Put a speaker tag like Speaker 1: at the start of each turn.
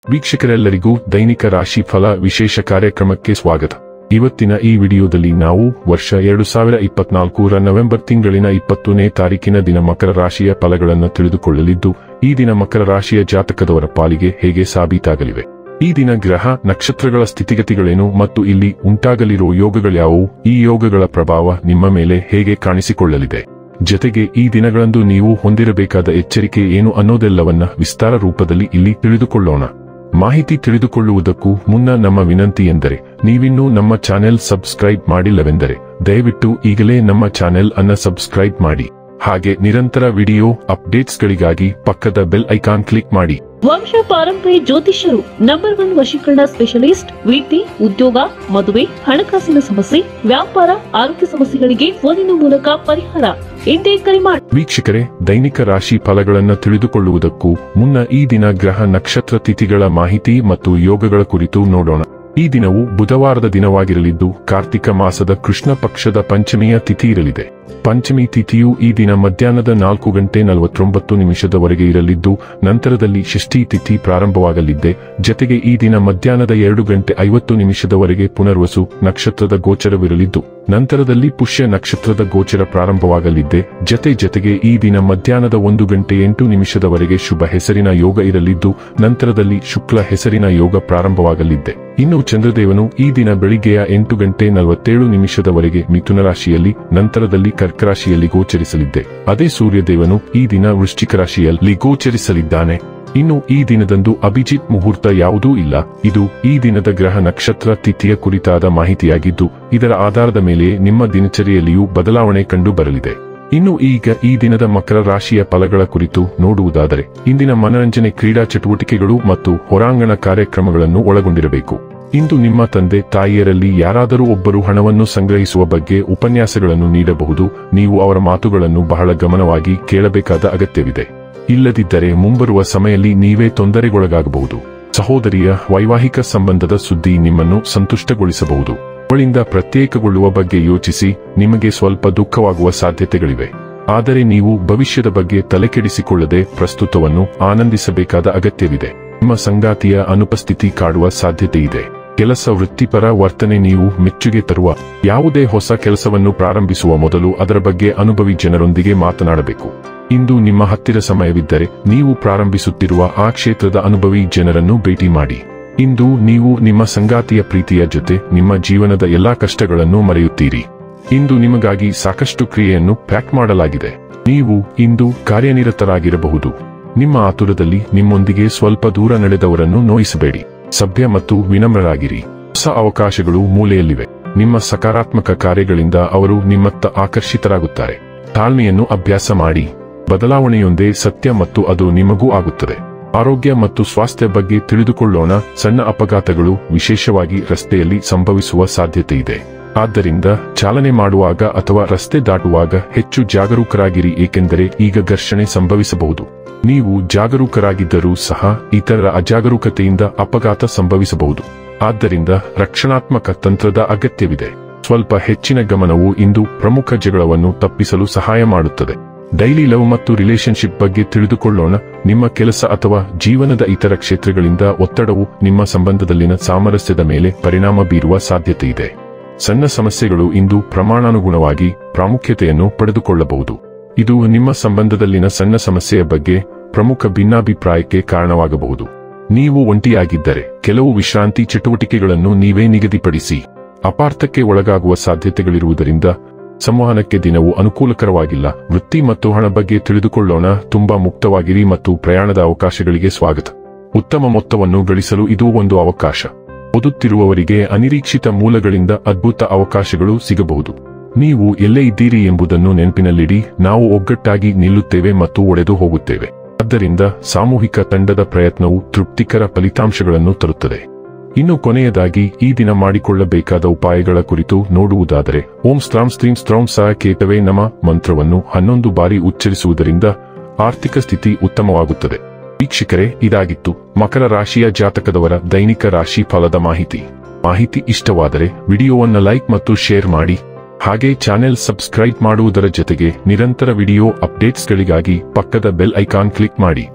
Speaker 1: ವೀಕ್ಷಕರೆಲ್ಲರಿಗೂ ದೈನಿಕ ರಾಶಿ ಫಲ ವಿಶೇಷ ಕಾರ್ಯಕ್ರಮಕ್ಕೆ ಸ್ವಾಗತ. ಇವತ್ತಿನ ಈ ವಿಡಿಯೋದಲ್ಲಿ ನಾವು ವರ್ಷ 2024ರ ನವೆಂಬರ್ ತಿಂಗಳಿನ 20ನೇ ತಾರೀಕಿನ ದಿನ ಮಕರ ರಾಶಿಯ ಫಲಗಳನ್ನು ತಿಳಿದುಕೊಳ್ಳಲಿದ್ದು, ಈ ದಿನ ಮಕರ ರಾಶಿಯ ಜಾತಕದವರ ಪಾಲಿಗೆ ಹೇಗೆ ಸಾಬೀತಾಗಲಿವೆ, ಈ ದಿನ ಗ್ರಹ ನಕ್ಷತ್ರಗಳ ಸ್ಥಿತಿಗತಿಗಳೇನು ಮತ್ತು ಇಲ್ಲಿ ಉಂಟಾಗಲಿರುವ ಯೋಗಗಳ್ಯಾವುವು, ಈ ಯೋಗಗಳ ಪ್ರಭಾವ ನಿಮ್ಮ ಮೇಲೆ ಹೇಗೆ ಕಾಣಿಸಿಕೊಳ್ಳಲಿದೆ, ಜೊತೆಗೆ ಈ ದಿನಗಳಂದು ನೀವು ಹೊಂದಿರಬೇಕಾದ ಎಚ್ಚರಿಕೆ ಏನು ಅನ್ನೋದೆಲ್ಲವನ್ನ ವಿಸ್ತಾರ ರೂಪದಲ್ಲಿ ಇಲ್ಲಿ ತಿಳಿದುಕೊಳ್ಳೋಣ. ಮಾಹಿತಿ ತಿಳಿದುಕೊಳ್ಳುವುದಕ್ಕೂ ಮುನ್ನ ನಮ್ಮ ವಿನಂತಿ ಎಂದರೆ, ನೀವಿನ್ನೂ ನಮ್ಮ ಚಾನೆಲ್ ಸಬ್ಸ್ಕ್ರೈಬ್ ಮಾಡಿಲ್ಲವೆಂದರೆ ದಯವಿಟ್ಟು ಈಗಲೇ ನಮ್ಮ ಚಾನೆಲ್ ಅನ್ನು ಸಬ್ಸ್ಕ್ರೈಬ್ ಮಾಡಿ. ಹಾಗೆ ನಿರಂತರ ವಿಡಿಯೋ ಅಪ್ಡೇಟ್ಸ್ಗಳಿಗಾಗಿ ಪಕ್ಕದ ಬೆಲ್ ಐಕಾನ್ ಕ್ಲಿಕ್ ಮಾಡಿ.
Speaker 2: ವಂಶ ಪಾರಂಪರ್ಯ ಜ್ಯೋತಿಷ್ಯರು ನಂಬರ್ 1 ವಶೀಕರಣ ಸ್ಪೆಷಲಿಸ್ಟ್. ವೃತ್ತಿ, ಉದ್ಯೋಗ, ಮದುವೆ, ಹಣಕಾಸಿನ ಸಮಸ್ಯೆ, ವ್ಯಾಪಾರ, ಆರೋಗ್ಯ ಸಮಸ್ಯೆಗಳಿಗೆ ಫೋನಿನ ಮೂಲಕ ಪರಿಹಾರ. ಇಂದೇ ಕರೆ ಮಾಡಿ.
Speaker 1: ವೀಕ್ಷಕರೇ, ದೈನಿಕ ರಾಶಿ ಫಲಗಳನ್ನು ತಿಳಿದುಕೊಳ್ಳುವುದಕ್ಕೂ ಮುನ್ನ ಈ ದಿನ ಗ್ರಹ ನಕ್ಷತ್ರ ತಿಥಿಗಳ ಮಾಹಿತಿ ಮತ್ತು ಯೋಗಗಳ ಕುರಿತು ನೋಡೋಣ. ಈ ದಿನವು ಬುಧವಾರದ ದಿನವಾಗಿರಲಿದ್ದು, ಕಾರ್ತಿಕ ಮಾಸದ ಕೃಷ್ಣ ಪಕ್ಷದ ಪಂಚಮಿಯ ತಿಥಿ ಇರಲಿದೆ. ಪಂಚಮಿ ತಿಥಿಯು ಈ ದಿನ ಮಧ್ಯಾಹ್ನದ 4:49 ಇರಲಿದ್ದು, ನಂತರದಲ್ಲಿ ಷಷ್ಠಿ ತಿಥಿ ಪ್ರಾರಂಭವಾಗಲಿದೆ. ಜತೆಗೆ ಈ ದಿನ ಮಧ್ಯಾಹ್ನದ 2:50 ಪುನರ್ವಸು ನಕ್ಷತ್ರದ ಗೋಚರವಿರಲಿದ್ದು, ನಂತರದಲ್ಲಿ ಪುಷ್ಯ ನಕ್ಷತ್ರದ ಗೋಚರ ಪ್ರಾರಂಭವಾಗಲಿದೆ. ಜತೆಗೆ ಈ ದಿನ ಮಧ್ಯಾಹ್ನದ 1:08 ಶುಭ ಹೆಸರಿನ ಯೋಗ ಇರಲಿದ್ದು, ನಂತರದಲ್ಲಿ ಶುಕ್ಲ ಹೆಸರಿನ ಯೋಗ ಪ್ರಾರಂಭವಾಗಲಿದೆ. ಇನ್ನು ಚಂದ್ರದೇವನು ಈ ದಿನ ಬೆಳಿಗ್ಗೆಯ 8:47 ಮಿಥುನ ರಾಶಿಯಲ್ಲಿ, ನಂತರದಲ್ಲಿ ಕರ್ಕ ರಾಶಿಯಲ್ಲಿ ಗೋಚರಿಸಲಿದೆ. ಅದೇ ಸೂರ್ಯದೇವನು ಈ ದಿನ ವೃಶ್ಚಿಕ ರಾಶಿಯಲ್ಲಿ ಗೋಚರಿಸಲಿದ್ದಾನೆ. ಇನ್ನು ಈ ದಿನದಂದು ಅಭಿಜಿತ್ ಮುಹೂರ್ತ ಯಾವುದೂ ಇಲ್ಲ. ಇದು ಈ ದಿನದ ಗ್ರಹ ನಕ್ಷತ್ರ ತಿಥಿಯ ಕುರಿತಾದ ಮಾಹಿತಿಯಾಗಿದ್ದು, ಇದರ ಆಧಾರದ ಮೇಲೆ ನಿಮ್ಮ ದಿನಚರಿಯಲ್ಲಿಯೂ ಬದಲಾವಣೆ ಕಂಡು ಬರಲಿದೆ. ಇನ್ನು ಈಗ ಈ ದಿನದ ಮಕರ ರಾಶಿಯ ಫಲಗಳ ಕುರಿತು ನೋಡುವುದಾದರೆ, ಇಂದಿನ ಮನರಂಜನೆ, ಕ್ರೀಡಾ ಚಟುವಟಿಕೆಗಳು ಮತ್ತು ಹೊರಾಂಗಣ ಕಾರ್ಯಕ್ರಮಗಳನ್ನು ಒಳಗೊಂಡಿರಬೇಕು. ಇಂದು ನಿಮ್ಮ ತಂದೆ ತಾಯಿಯರಲ್ಲಿ ಯಾರಾದರೂ ಒಬ್ಬರು ಹಣವನ್ನು ಸಂಗ್ರಹಿಸುವ ಬಗ್ಗೆ ಉಪನ್ಯಾಸಗಳನ್ನು ನೀಡಬಹುದು. ನೀವು ಅವರ ಮಾತುಗಳನ್ನು ಬಹಳ ಗಮನವಾಗಿ ಕೇಳಬೇಕಾದ ಅಗತ್ಯವಿದೆ. ಇಲ್ಲದಿದ್ದರೆ ಮುಂಬರುವ ಸಮಯದಲ್ಲಿ ನೀವೇ ತೊಂದರೆಗೊಳಗಾಗಬಹುದು. ಸಹೋದರಿಯ ವೈವಾಹಿಕ ಸಂಬಂಧದ ಸುದ್ದಿ ನಿಮ್ಮನ್ನು ಸಂತುಷ್ಟಗೊಳಿಸಬಹುದು. ಅವಳಿಂದ ಪ್ರತ್ಯೇಕಗೊಳ್ಳುವ ಬಗ್ಗೆ ಯೋಚಿಸಿ ನಿಮಗೆ ಸ್ವಲ್ಪ ದುಃಖವಾಗುವ ಸಾಧ್ಯತೆಗಳಿವೆ. ಆದರೆ ನೀವು ಭವಿಷ್ಯದ ಬಗ್ಗೆ ತಲೆಕೆಡಿಸಿಕೊಳ್ಳದೆ ಪ್ರಸ್ತುತವನ್ನು ಆನಂದಿಸಬೇಕಾದ ಅಗತ್ಯವಿದೆ. ನಿಮ್ಮ ಸಂಗಾತಿಯ ಅನುಪಸ್ಥಿತಿ ಕಾಡುವ ಸಾಧ್ಯತೆಯಿದೆ. ಕೆಲಸ, ವೃತ್ತಿಪರ ವರ್ತನೆ ನೀವು ಮೆಚ್ಚುಗೆ ತರುವ ಯಾವುದೇ ಹೊಸ ಕೆಲಸವನ್ನು ಪ್ರಾರಂಭಿಸುವ ಮೊದಲು ಅದರ ಬಗ್ಗೆ ಅನುಭವಿ ಜನರೊಂದಿಗೆ ಮಾತನಾಡಬೇಕು. ಇಂದು ನಿಮ್ಮ ಹತ್ತಿರ ಸಮಯವಿದ್ದರೆ ನೀವು ಪ್ರಾರಂಭಿಸುತ್ತಿರುವ ಆ ಕ್ಷೇತ್ರದ ಅನುಭವಿ ಜನರನ್ನು ಭೇಟಿ ಮಾಡಿ. ಇಂದು ನೀವು ನಿಮ್ಮ ಸಂಗಾತಿಯ ಪ್ರೀತಿಯ ಜೊತೆ ನಿಮ್ಮ ಜೀವನದ ಎಲ್ಲಾ ಕಷ್ಟಗಳನ್ನು ಮರೆಯುತ್ತೀರಿ. ಇಂದು ನಿಮಗಾಗಿ ಸಾಕಷ್ಟು ಕ್ರಿಯೆಯನ್ನು ಪ್ಯಾಕ್ ಮಾಡಲಾಗಿದೆ. ನೀವು ಇಂದು ಕಾರ್ಯನಿರತರಾಗಿರಬಹುದು. ನಿಮ್ಮ ಆತುರದಲ್ಲಿ ನಿಮ್ಮೊಂದಿಗೆ ಸ್ವಲ್ಪ ದೂರ ನಡೆದವರನ್ನು ನೋಯಿಸಬೇಡಿ. ಸಭ್ಯ ಮತ್ತು ವಿನಮ್ರರಾಗಿರಿ. ಹೊಸ ಅವಕಾಶಗಳು ಮೂಲೆಯಲ್ಲಿವೆ. ನಿಮ್ಮ ಸಕಾರಾತ್ಮಕ ಕಾರ್ಯಗಳಿಂದ ಅವರು ನಿಮ್ಮತ್ತ ಆಕರ್ಷಿತರಾಗುತ್ತಾರೆ. ತಾಳ್ಮೆಯನ್ನು ಅಭ್ಯಾಸ ಮಾಡಿ. ಬದಲಾವಣೆಯೊಂದೇ ಸತ್ಯ ಮತ್ತು ಅದು ನಿಮಗೂ ಆಗುತ್ತದೆ. ಆರೋಗ್ಯ ಮತ್ತು ಸ್ವಾಸ್ಥ್ಯ ಬಗ್ಗೆ ತಿಳಿದುಕೊಳ್ಳೋಣ. ಸಣ್ಣ ಅಪಘಾತಗಳು ವಿಶೇಷವಾಗಿ ರಸ್ತೆಯಲ್ಲಿ ಸಂಭವಿಸುವ ಸಾಧ್ಯತೆಯಿದೆ. ಆದ್ದರಿಂದ ಚಾಲನೆ ಮಾಡುವಾಗ ಅಥವಾ ರಸ್ತೆ ದಾಟುವಾಗ ಹೆಚ್ಚು ಜಾಗರೂಕರಾಗಿರಿ, ಏಕೆಂದರೆ ಈಗ ಘರ್ಷಣೆ ಸಂಭವಿಸಬಹುದು. ನೀವು ಜಾಗರೂಕರಾಗಿದ್ದರೂ ಸಹ ಇತರರ ಅಜಾಗರೂಕತೆಯಿಂದ ಅಪಘಾತ ಸಂಭವಿಸಬಹುದು. ಆದ್ದರಿಂದ ರಕ್ಷಣಾತ್ಮಕ ತಂತ್ರದ ಅಗತ್ಯವಿದೆ. ಸ್ವಲ್ಪ ಹೆಚ್ಚಿನ ಗಮನವು ಇಂದು ಪ್ರಮುಖ ಜಗಳವನ್ನು ತಪ್ಪಿಸಲು ಸಹಾಯ ಮಾಡುತ್ತದೆ. ಡೈಲಿ ಲವ್ ಮತ್ತು ರಿಲೇಶನ್ಶಿಪ್ ಬಗ್ಗೆ ತಿಳಿದುಕೊಳ್ಳೋಣ. ನಿಮ್ಮ ಕೆಲಸ ಅಥವಾ ಜೀವನದ ಇತರ ಕ್ಷೇತ್ರಗಳಿಂದ ಒತ್ತಡವು ನಿಮ್ಮ ಸಂಬಂಧದಲ್ಲಿನ ಸಾಮರಸ್ಯದ ಮೇಲೆ ಪರಿಣಾಮ ಬೀರುವ ಸಾಧ್ಯತೆಯಿದೆ. ಸಣ್ಣ ಸಮಸ್ಯೆಗಳು ಇಂದು ಪ್ರಮಾಣಾನುಗುಣವಾಗಿ ಪ್ರಾಮುಖ್ಯತೆಯನ್ನು ಪಡೆದುಕೊಳ್ಳಬಹುದು. ಇದು ನಿಮ್ಮ ಸಂಬಂಧದಲ್ಲಿನ ಸಣ್ಣ ಸಮಸ್ಯೆಯ ಬಗ್ಗೆ ಪ್ರಮುಖ ಭಿನ್ನಾಭಿಪ್ರಾಯಕ್ಕೆ ಕಾರಣವಾಗಬಹುದು. ನೀವು ಒಂಟಿಯಾಗಿದ್ದರೆ ಕೆಲವು ವಿಶ್ರಾಂತಿ ಚಟುವಟಿಕೆಗಳನ್ನು ನೀವೇ ನಿಗದಿಪಡಿಸಿ. ಅಪಾರ್ಥಕ್ಕೆ ಒಳಗಾಗುವ ಸಾಧ್ಯತೆಗಳಿರುವುದರಿಂದ ಸಂವಹನಕ್ಕೆ ದಿನವು ಅನುಕೂಲಕರವಾಗಿಲ್ಲ. ವೃತ್ತಿ ಮತ್ತು ಹಣ ಬಗ್ಗೆ ತಿಳಿದುಕೊಳ್ಳೋಣ. ತುಂಬಾ ಮುಕ್ತವಾಗಿರಿ ಮತ್ತು ಪ್ರಯಾಣದ ಅವಕಾಶಗಳಿಗೆ ಸ್ವಾಗತ. ಉತ್ತಮ ಮೊತ್ತವನ್ನು ಗಳಿಸಲು ಇದು ಒಂದು ಅವಕಾಶ. ಓದುತ್ತಿರುವವರಿಗೆ ಅನಿರೀಕ್ಷಿತ ಮೂಲಗಳಿಂದ ಅದ್ಭುತ ಅವಕಾಶಗಳು ಸಿಗಬಹುದು. ನೀವು ಎಲ್ಲೇ ಇದ್ದೀರಿ ಎಂಬುದನ್ನು ನೆನಪಿನಲ್ಲಿಡಿ. ನಾವು ಒಗ್ಗಟ್ಟಾಗಿ ನಿಲ್ಲುತ್ತೇವೆ ಮತ್ತು ಒಡೆದು ಹೋಗುತ್ತೇವೆ. ಆದ್ದರಿಂದ ಸಾಮೂಹಿಕ ತಂಡದ ಪ್ರಯತ್ನವು ತೃಪ್ತಿಕರ ಫಲಿತಾಂಶಗಳನ್ನು ತರುತ್ತದೆ. ಇನ್ನು ಕೊನೆಯದಾಗಿ ಈ ದಿನ ಮಾಡಿಕೊಳ್ಳಬೇಕಾದ ಉಪಾಯಗಳ ಕುರಿತು ನೋಡುವುದಾದರೆ, ಓಂ ಸ್ತ್ರಾಂ ಸ್ತ್ರೀಂ ಸ್ತ್ರೌಂ ಸ ಕೇತವೇ ನಮ ಮಂತ್ರವನ್ನು 11 ಬಾರಿ ಉಚ್ಚರಿಸುವುದರಿಂದ ಆರ್ಥಿಕ ಸ್ಥಿತಿ ಉತ್ತಮವಾಗುತ್ತದೆ. ವೀಕ್ಷಕರೇ, ಇದಾಗಿತ್ತು ಮಕರ ರಾಶಿಯ ಜಾತಕದವರ ದೈನಿಕ ರಾಶಿ ಫಲದ ಮಾಹಿತಿ ಇಷ್ಟವಾದರೆ ವಿಡಿಯೋವನ್ನು ಲೈಕ್ ಮತ್ತು ಶೇರ್ ಮಾಡಿ. ಹಾಗೆ ಚಾನೆಲ್ ಸಬ್ಸ್ಕ್ರೈಬ್ ಮಾಡುವುದರ ಜೊತೆಗೆ ನಿರಂತರ ವಿಡಿಯೋ ಅಪ್ಡೇಟ್ಸ್ಗಳಿಗಾಗಿ ಪಕ್ಕದ ಬೆಲ್ ಐಕಾನ್ ಕ್ಲಿಕ್ ಮಾಡಿ.